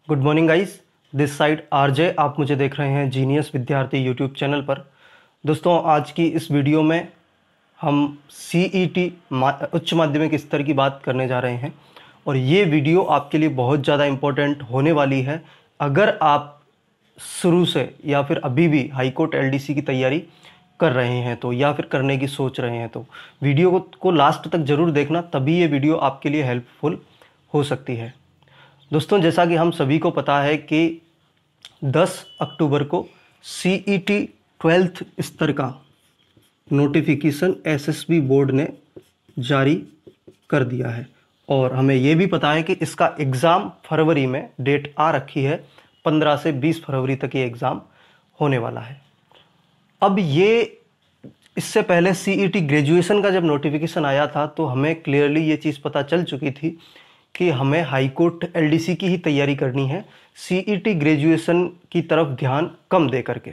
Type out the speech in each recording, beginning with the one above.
Good morning guys, this side RJ. आप मुझे देख रहे हैं जीनियस विद्यार्थी यूट्यूब चैनल पर। दोस्तों, आज की इस वीडियो में हम सीईटी उच्च माध्यमिक स्तर की बात करने जा रहे हैं और ये वीडियो आपके लिए बहुत ज़्यादा इम्पोर्टेंट होने वाली है। अगर आप शुरू से या फिर अभी भी हाई कोर्ट एलडीसी की तैयारी कर रहे हैं तो, या फिर करने की सोच रहे हैं तो वीडियो को लास्ट तक ज़रूर देखना, तभी ये वीडियो आपके लिए हेल्पफुल हो सकती है। दोस्तों, जैसा कि हम सभी को पता है कि 10 अक्टूबर को सीईटी 12th स्तर का नोटिफिकेशन एसएसबी बोर्ड ने जारी कर दिया है और हमें ये भी पता है कि इसका एग्ज़ाम फरवरी में डेट आ रखी है। 15 से 20 फरवरी तक ये एग्ज़ाम होने वाला है। अब ये इससे पहले सीईटी ग्रेजुएशन का जब नोटिफिकेशन आया था तो हमें क्लियरली ये चीज़ पता चल चुकी थी कि हमें हाई कोर्ट एलडीसी की ही तैयारी करनी है, सीईटी ग्रेजुएशन की तरफ ध्यान कम दे करके।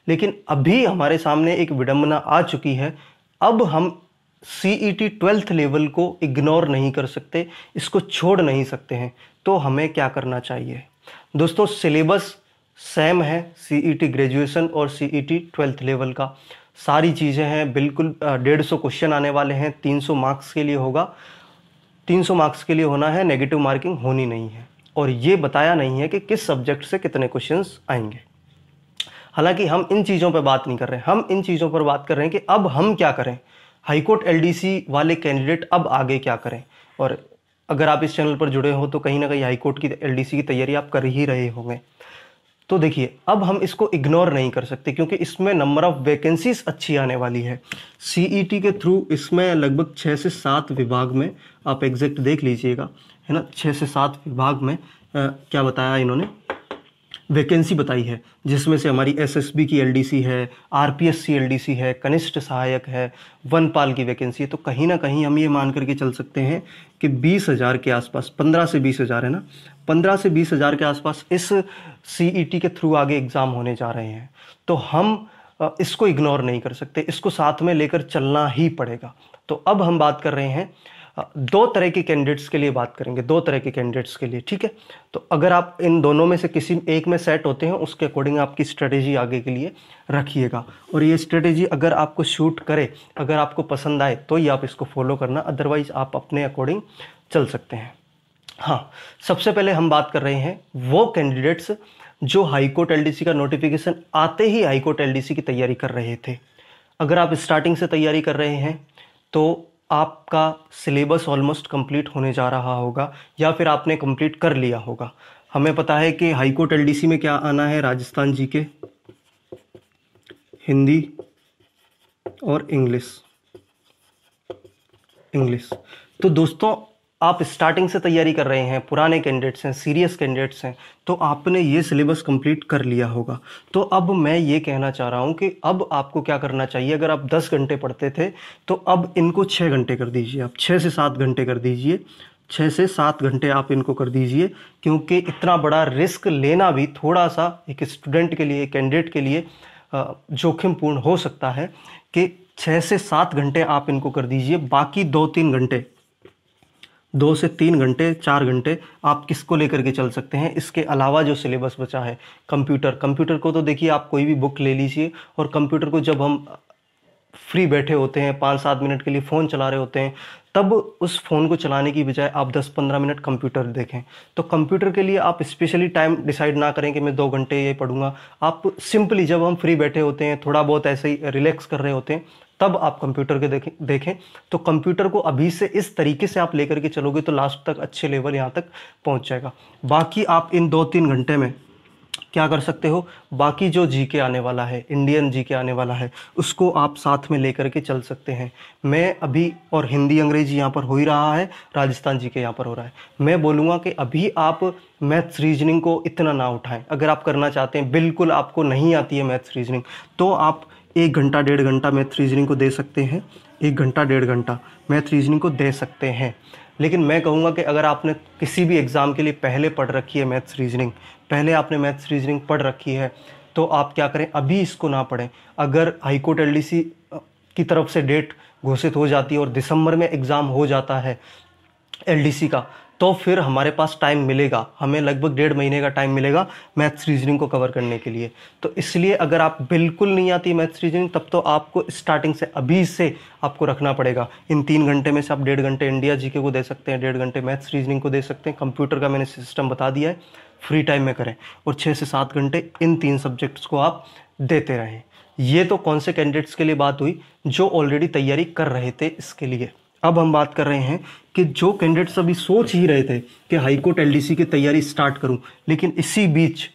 लेकिन अभी हमारे सामने एक विडंबना आ चुकी है। अब हम सीईटी 12th लेवल को इग्नोर नहीं कर सकते, इसको छोड़ नहीं सकते हैं। तो हमें क्या करना चाहिए? दोस्तों, सिलेबस सेम है सीईटी ग्रेजुएशन और सीईटी 12th लेवल का। सारी चीज़ें हैं, बिल्कुल 150 क्वेश्चन आने वाले हैं। 300 मार्क्स के लिए होगा, 300 मार्क्स के लिए होना है, नेगेटिव मार्किंग होनी नहीं है। और ये बताया नहीं है कि किस सब्जेक्ट से कितने क्वेश्चंस आएंगे। हालांकि हम इन चीज़ों पर बात नहीं कर रहे हैं, हम इन चीज़ों पर बात कर रहे हैं कि अब हम क्या करें, हाईकोर्ट एलडीसी वाले कैंडिडेट अब आगे क्या करें। और अगर आप इस चैनल पर जुड़े हो तो कहीं ना कहीं हाईकोर्ट की एलडीसी की तैयारी आप कर ही रहे होंगे। तो देखिए, अब हम इसको इग्नोर नहीं कर सकते क्योंकि इसमें नंबर ऑफ वैकेंसीज अच्छी आने वाली है। सीईटी के थ्रू इसमें लगभग 6 से 7 विभाग में, आप एग्जैक्ट देख लीजिएगा, है ना, 6 से 7 विभाग में क्या बताया इन्होंने, वैकेंसी बताई है, जिसमें से हमारी एसएसबी की एलडीसी है, आरपीएससी एलडीसी है, कनिष्ठ सहायक है, वनपाल की वैकेंसी है। तो कहीं ना कहीं हम ये मान करके चल सकते हैं कि 20,000 के आसपास, 15 से 20,000 है ना, 15 से 20,000 के आसपास इस सीईटी के थ्रू आगे एग्ज़ाम होने जा रहे हैं। तो हम इसको इग्नोर नहीं कर सकते, इसको साथ में लेकर चलना ही पड़ेगा। तो अब हम बात कर रहे हैं, दो तरह के कैंडिडेट्स के लिए बात करेंगे, दो तरह के कैंडिडेट्स के लिए, ठीक है। तो अगर आप इन दोनों में से किसी एक में सेट होते हैं, उसके अकॉर्डिंग आपकी स्ट्रेटेजी आगे के लिए रखिएगा। और ये स्ट्रेटेजी अगर आपको शूट करे, अगर आपको पसंद आए तो ही आप इसको फॉलो करना, अदरवाइज आप अपने अकॉर्डिंग चल सकते हैं। हाँ, सबसे पहले हम बात कर रहे हैं वो कैंडिडेट्स जो हाईकोर्ट एलडीसी का नोटिफिकेशन आते ही हाईकोर्ट एलडीसी की तैयारी कर रहे थे। अगर आप स्टार्टिंग से तैयारी कर रहे हैं तो आपका सिलेबस ऑलमोस्ट कंप्लीट होने जा रहा होगा या फिर आपने कंप्लीट कर लिया होगा। हमें पता है कि हाईकोर्ट एलडीसी में क्या आना है, राजस्थान जीके, हिंदी और इंग्लिश। तो दोस्तों, आप स्टार्टिंग से तैयारी कर रहे हैं, पुराने कैंडिडेट्स हैं, सीरियस कैंडिडेट्स हैं, तो आपने ये सिलेबस कंप्लीट कर लिया होगा। तो अब मैं ये कहना चाह रहा हूँ कि अब आपको क्या करना चाहिए। अगर आप 10 घंटे पढ़ते थे तो अब इनको 6 घंटे कर दीजिए, आप 6 से 7 घंटे कर दीजिए, 6 से 7 घंटे आप इनको कर दीजिए। क्योंकि इतना बड़ा रिस्क लेना भी थोड़ा सा एक स्टूडेंट के लिए, कैंडिडेट के लिए जोखिमपूर्ण हो सकता है कि 6 से 7 घंटे आप इनको कर दीजिए। बाकी 2-3 घंटे, 2 से 3 घंटे, 4 घंटे आप किसको लेकर के चल सकते हैं। इसके अलावा जो सिलेबस बचा है, कंप्यूटर को तो देखिए, आप कोई भी बुक ले लीजिए और कंप्यूटर को जब हम फ्री बैठे होते हैं, 5-7 मिनट के लिए फ़ोन चला रहे होते हैं, तब उस फ़ोन को चलाने की बजाय आप 10-15 मिनट कंप्यूटर देखें। तो कंप्यूटर के लिए आप स्पेशली टाइम डिसाइड ना करें कि मैं 2 घंटे ये पढ़ूंगा। आप सिंपली जब हम फ्री बैठे होते हैं, थोड़ा बहुत ऐसे ही रिलैक्स कर रहे होते हैं, तब आप कंप्यूटर के देखें। तो कंप्यूटर को अभी से इस तरीके से आप लेकर के चलोगे तो लास्ट तक अच्छे लेवल यहाँ तक पहुँच जाएगा। बाकी आप इन 2-3 घंटे में क्या कर सकते हो, बाकी जो जीके आने वाला है, इंडियन जीके आने वाला है, उसको आप साथ में लेकर के चल सकते हैं। मैं अभी, और हिंदी अंग्रेजी यहाँ पर हो ही रहा है, राजस्थान जीके यहाँ पर हो रहा है। मैं बोलूँगा कि अभी आप मैथ्स रीजनिंग को इतना ना उठाएं। अगर आप करना चाहते हैं, बिल्कुल आपको नहीं आती है मैथ्स रीजनिंग, तो आप 1 घंटा 1.5 घंटा मैथ रीजनिंग को दे सकते हैं, 1 घंटा 1.5 घंटा मैथ रीजनिंग को दे सकते हैं। लेकिन मैं कहूँगा कि अगर आपने किसी भी एग्ज़ाम के लिए पहले पढ़ रखी है मैथ्स रीजनिंग, पहले आपने मैथ्स रीजनिंग पढ़ रखी है, तो आप क्या करें, अभी इसको ना पढ़ें। अगर हाईकोर्ट एलडीसी की तरफ से डेट घोषित हो जाती है और दिसंबर में एग्ज़ाम हो जाता है एलडीसी का, तो फिर हमारे पास टाइम मिलेगा, हमें लगभग 1.5 महीने का टाइम मिलेगा मैथ्स रीजनिंग को कवर करने के लिए। तो इसलिए अगर आप बिल्कुल नहीं आती मैथ्स रीजनिंग, तब तो आपको स्टार्टिंग से अभी से आपको रखना पड़ेगा। इन 3 घंटे में से आप 1.5 घंटे इंडिया जीके को दे सकते हैं, 1.5 घंटे मैथ्स रीजनिंग को दे सकते हैं। कंप्यूटर का मैंने सिस्टम बता दिया है, फ्री टाइम में करें, और 6 से 7 घंटे इन 3 सब्जेक्ट्स को आप देते रहें। ये तो कौन से कैंडिडेट्स के लिए बात हुई, जो ऑलरेडी तैयारी कर रहे थे इसके लिए। अब हम बात कर रहे हैं कि जो कैंडिडेट्स अभी सोच ही रहे थे कि हाईकोर्ट एलडीसी की तैयारी स्टार्ट करूं, लेकिन इसी बीच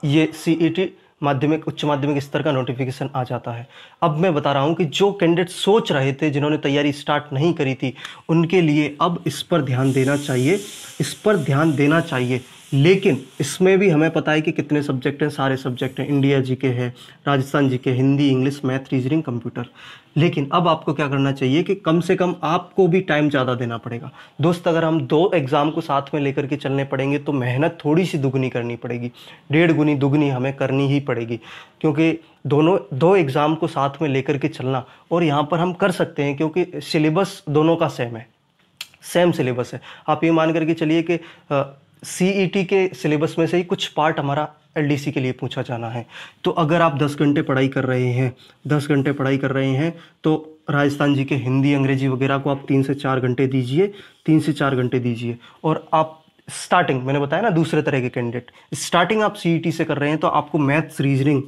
ये सीईटी माध्यमिक उच्च माध्यमिक स्तर का नोटिफिकेशन आ जाता है। अब मैं बता रहा हूं कि जो कैंडिडेट सोच रहे थे, जिन्होंने तैयारी स्टार्ट नहीं करी थी, उनके लिए अब इस पर ध्यान देना चाहिए, इस पर ध्यान देना चाहिए। लेकिन इसमें भी हमें पता है कि कितने सब्जेक्ट हैं, सारे सब्जेक्ट हैं, इंडिया जीके है, Rajasthan GK, Hindi, English, math, reasoning, computer. लेकिन अब आपको क्या करना चाहिए कि कम से कम आपको भी टाइम ज़्यादा देना पड़ेगा। दोस्त, अगर हम 2 एग्ज़ाम को साथ में लेकर के चलने पड़ेंगे तो मेहनत थोड़ी सी दुगनी करनी पड़ेगी, 1.5 गुनी दुगनी हमें करनी ही पड़ेगी, क्योंकि दोनों 2 एग्ज़ाम को साथ में लेकर के चलना। और यहाँ पर हम कर सकते हैं क्योंकि सिलेबस दोनों का सेम है, सेम सिलेबस है। आप ये मान करके चलिए कि सीईटी के सिलेबस में से ही कुछ पार्ट हमारा एलडीसी के लिए पूछा जाना है। तो अगर आप 10 घंटे पढ़ाई कर रहे हैं, 10 घंटे पढ़ाई कर रहे हैं, तो राजस्थान जी के हिंदी, अंग्रेजी वगैरह को आप 3 से 4 घंटे दीजिए, 3 से 4 घंटे दीजिए। और आप स्टार्टिंग, मैंने बताया ना, दूसरे तरह के कैंडिडेट स्टार्टिंग आप सीईटी से कर रहे हैं, तो आपको maths reasoning,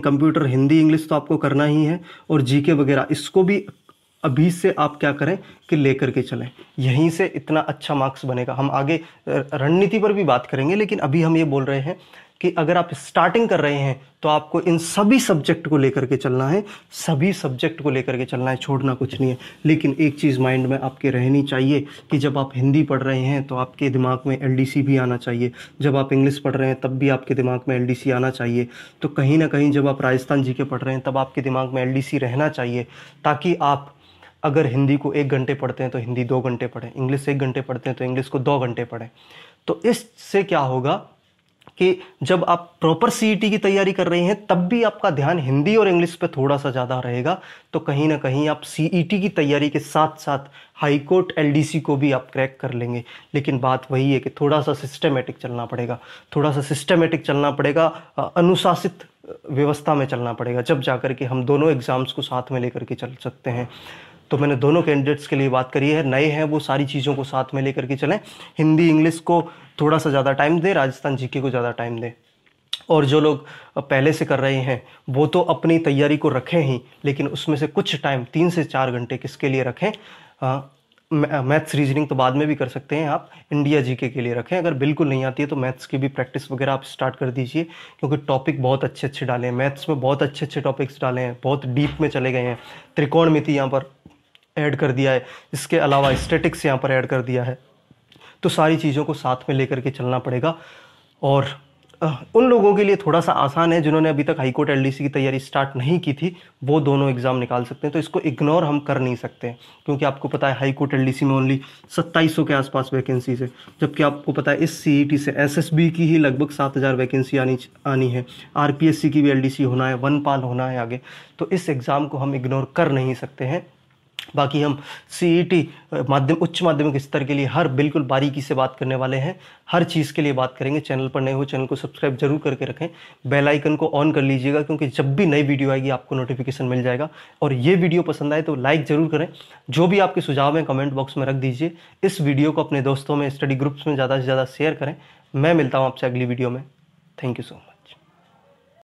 computer, Hindi, English तो आपको करना ही है, और जीके वगैरह इसको भी अभी से आप क्या करें कि लेकर के चलें। यहीं से इतना अच्छा मार्क्स बनेगा। हम आगे रणनीति पर भी बात करेंगे, लेकिन अभी हम ये बोल रहे हैं कि अगर आप स्टार्टिंग कर रहे हैं तो आपको इन सभी सब्जेक्ट को लेकर के चलना है, सभी सब्जेक्ट को लेकर के चलना है, छोड़ना कुछ नहीं है। लेकिन एक चीज़ माइंड में आपके रहनी चाहिए कि जब आप हिंदी पढ़ रहे हैं तो आपके दिमाग में एलडीसी भी आना चाहिए, जब आप इंग्लिश पढ़ रहे हैं तब भी आपके दिमाग में एलडीसी आना चाहिए। तो कहीं ना कहीं जब आप राजस्थान जीके पढ़ रहे हैं तब आपके दिमाग में एलडीसी रहना चाहिए, ताकि आप अगर हिंदी को 1 घंटे पढ़ते हैं तो हिंदी 2 घंटे पढ़ें, इंग्लिश 1 घंटे पढ़ते हैं तो इंग्लिश को 2 घंटे पढ़ें। तो इससे क्या होगा कि जब आप प्रॉपर सीईटी की तैयारी कर रहे हैं तब भी आपका ध्यान हिंदी और इंग्लिश पे थोड़ा सा ज़्यादा रहेगा। तो कहीं ना कहीं आप सीईटी की तैयारी के साथ साथ हाईकोर्ट एलडीसी को भी आप क्रैक कर लेंगे। लेकिन बात वही है कि थोड़ा सा सिस्टमेटिक चलना पड़ेगा, थोड़ा सा सिस्टमेटिक चलना पड़ेगा, अनुशासित व्यवस्था में चलना पड़ेगा, जब जाकर के हम दोनों एग्जाम्स को साथ में लेकर के चल सकते हैं। तो मैंने दोनों कैंडिडेट्स के लिए बात करी है, नए हैं वो सारी चीज़ों को साथ में लेकर के चलें, हिंदी इंग्लिश को थोड़ा सा ज़्यादा टाइम दें, राजस्थान जीके को ज़्यादा टाइम दें। और जो लोग पहले से कर रहे हैं वो तो अपनी तैयारी को रखें ही, लेकिन उसमें से कुछ टाइम 3 से 4 घंटे किसके लिए रखें, मैथ्स रीजनिंग तो बाद में भी कर सकते हैं आप, इंडिया जीके के लिए रखें। अगर बिल्कुल नहीं आती है तो मैथ्स की भी प्रैक्टिस वगैरह आप स्टार्ट कर दीजिए, क्योंकि टॉपिक बहुत अच्छे अच्छे डाले हैं, मैथ्स में बहुत अच्छे अच्छे टॉपिक्स डाले हैं, बहुत डीप में चले गए हैं। त्रिकोणमिति यहाँ पर ऐड कर दिया है, इसके अलावा स्टैटिक्स यहाँ पर ऐड कर दिया है। तो सारी चीज़ों को साथ में लेकर के चलना पड़ेगा। और उन लोगों के लिए थोड़ा सा आसान है जिन्होंने अभी तक हाईकोर्ट एलडीसी की तैयारी स्टार्ट नहीं की थी, वो दोनों एग्जाम निकाल सकते हैं। तो इसको इग्नोर हम कर नहीं सकते, क्योंकि आपको पता है हाईकोर्ट एलडीसी में ओनली 2700 के आसपास वैकेंसीज है, जबकि आपको पता है इस सीईटी से एसएसबी की ही लगभग 7000 वैकेंसी आनी है, आरपीएससी की भी एलडीसी होना है, वनपाल होना है आगे। तो इस एग्ज़ाम को हम इग्नोर कर नहीं सकते हैं। बाकी हम सीईटी उच्च माध्यमिक स्तर के लिए हर बिल्कुल बारीकी से बात करने वाले हैं, हर चीज़ के लिए बात करेंगे। चैनल पर नए हो चैनल को सब्सक्राइब जरूर करके रखें, बेल आइकन को ऑन कर लीजिएगा, क्योंकि जब भी नई वीडियो आएगी आपको नोटिफिकेशन मिल जाएगा। और ये वीडियो पसंद आए तो लाइक ज़रूर करें, जो भी आपके सुझाव हैं कमेंट बॉक्स में रख दीजिए। इस वीडियो को अपने दोस्तों में, स्टडी ग्रुप्स में ज़्यादा से ज़्यादा शेयर करें। मैं मिलता हूँ आपसे अगली वीडियो में। Thank you so much.